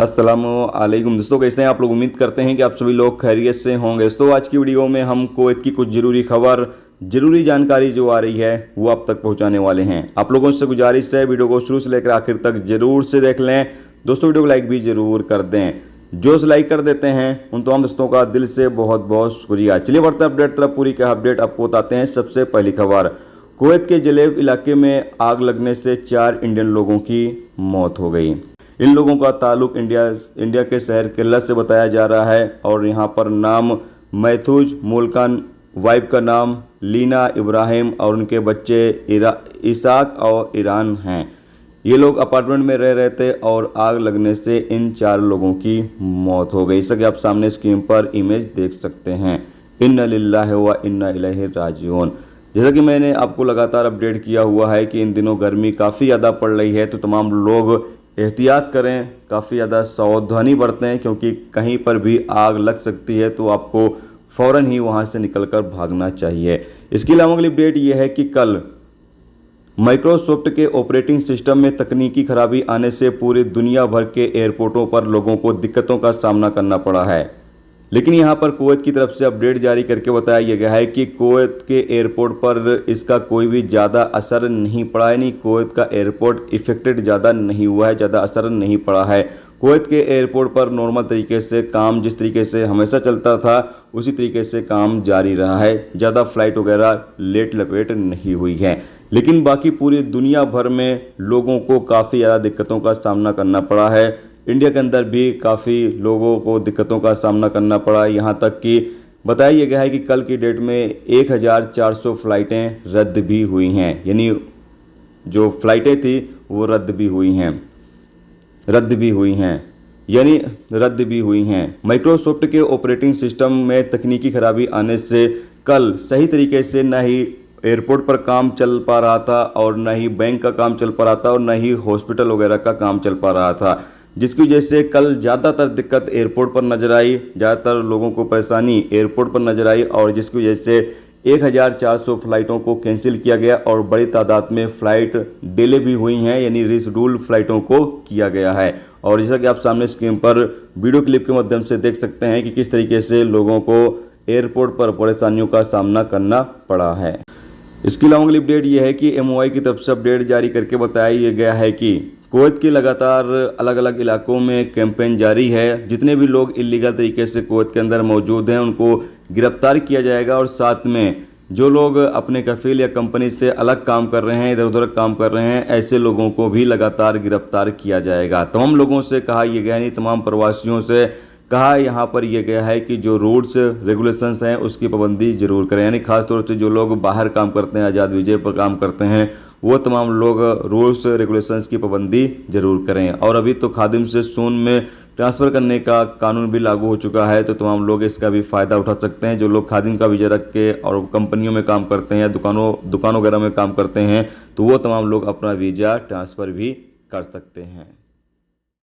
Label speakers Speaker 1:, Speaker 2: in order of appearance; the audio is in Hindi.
Speaker 1: अस्सलामुअलैकुम दोस्तों, कैसे हैं आप लोग। उम्मीद करते हैं कि आप सभी लोग खैरियत से होंगे। दोस्तों आज की वीडियो में हम कुवैत की कुछ ज़रूरी खबर, ज़रूरी जानकारी जो आ रही है वो आप तक पहुंचाने वाले हैं। आप लोगों से गुजारिश है वीडियो को शुरू से लेकर आखिर तक जरूर से देख लें। दोस्तों वीडियो को लाइक भी ज़रूर कर दें। जो लाइक कर देते हैं उन तमाम दोस्तों का दिल से बहुत बहुत शुक्रिया। चलिए बढ़ते अपडेट तरफ। पूरी का अपडेट आपको बताते हैं। सबसे पहली खबर, कुवैत के जलेब इलाके में आग लगने से 4 इंडियन लोगों की मौत हो गई। इन लोगों का ताल्लुक इंडिया के शहर केरला से बताया जा रहा है और यहाँ पर नाम मैथूज मुल्कन, वाइफ का नाम लीना इब्राहिम और उनके बच्चे इसाक और ईरान हैं। ये लोग अपार्टमेंट में रह रहे थे और आग लगने से इन 4 लोगों की मौत हो गई। इस आप सामने स्क्रीन पर इमेज देख सकते हैं। इन्ना लिल्लाहि व इन्ना इलैहि राजिऊन। जैसा कि मैंने आपको लगातार अपडेट किया हुआ है कि इन दिनों गर्मी काफ़ी ज़्यादा पड़ रही है, तो तमाम लोग एहतियात करें, काफ़ी ज़्यादा सावधानी बरतें, क्योंकि कहीं पर भी आग लग सकती है तो आपको फ़ौरन ही वहां से निकलकर भागना चाहिए। इसके अलावा अगली अपडेट यह है कि कल माइक्रोसॉफ्ट के ऑपरेटिंग सिस्टम में तकनीकी खराबी आने से पूरी दुनिया भर के एयरपोर्टों पर लोगों को दिक्कतों का सामना करना पड़ा है। लेकिन यहाँ पर कुवैत की तरफ से अपडेट जारी करके बताया गया है कि कुवैत के एयरपोर्ट पर इसका कोई भी ज़्यादा असर नहीं पड़ा है। नहीं, कुवैत का एयरपोर्ट इफेक्टेड ज़्यादा नहीं हुआ है, ज़्यादा असर नहीं पड़ा है। कुवैत के एयरपोर्ट पर नॉर्मल तरीके से काम जिस तरीके से हमेशा चलता था उसी तरीके से काम जारी रहा है। ज़्यादा फ्लाइट वगैरह लेट लपेट नहीं हुई है। लेकिन बाकी पूरी दुनिया भर में लोगों को काफ़ी ज़्यादा दिक्कतों का सामना करना पड़ा है। इंडिया के अंदर भी काफ़ी लोगों को दिक्कतों का सामना करना पड़ा। यहाँ तक कि बताया गया है कि कल की डेट में 1400 फ़्लाइटें रद्द भी हुई हैं। यानी जो फ़्लाइटें थी वो रद्द भी हुई हैं। माइक्रोसॉफ्ट के ऑपरेटिंग सिस्टम में तकनीकी खराबी आने से कल सही तरीके से न ही एयरपोर्ट पर काम चल पा रहा था और न ही बैंक का काम चल पा रहा था और न ही हॉस्पिटल वगैरह का काम चल पा रहा था, जिसकी वजह से कल ज़्यादातर दिक्कत एयरपोर्ट पर नजर आई। ज़्यादातर लोगों को परेशानी एयरपोर्ट पर नजर आई और जिसकी वजह से 1400 फ़्लाइटों को कैंसिल किया गया और बड़ी तादाद में फ़्लाइट डिले भी हुई हैं, यानी रिशेड्यूल फ़्लाइटों को किया गया है। और जैसा कि आप सामने स्क्रीन पर वीडियो क्लिप के माध्यम से देख सकते हैं कि किस तरीके से लोगों को एयरपोर्ट पर परेशानियों का सामना करना पड़ा है। इसके अलावा अगली अपडेट यह है कि MOI की तरफ से अपडेट जारी करके बताया गया है कि कुवैत के लगातार अलग अलग इलाकों में कैंपेन जारी है। जितने भी लोग इलीगल तरीके से कुवैत के अंदर मौजूद हैं उनको गिरफ्तार किया जाएगा और साथ में जो लोग अपने कफील या कंपनी से अलग काम कर रहे हैं, इधर उधर काम कर रहे हैं, ऐसे लोगों को भी लगातार गिरफ्तार किया जाएगा। तमाम लोगों से कहा यह गया, नहीं तमाम प्रवासियों से कहा यहाँ पर यह गया है कि जो रूल्स रेगुलेशंस हैं उसकी पाबंदी जरूर करें। यानी खासतौर से जो लोग बाहर काम करते हैं, आज़ाद वीज़े पर काम करते हैं, वो तमाम लोग रूल्स रेगुलेशंस की पाबंदी जरूर करें। और अभी तो खादिम से सून में ट्रांसफ़र करने का कानून भी लागू हो चुका है, तो तमाम लोग इसका भी फ़ायदा उठा सकते हैं। जो लोग खादिम का वीज़ा रख के और कंपनियों में काम करते हैं या दुकानों वगैरह में काम करते हैं, तो वो तमाम लोग अपना वीज़ा ट्रांसफ़र भी कर सकते हैं।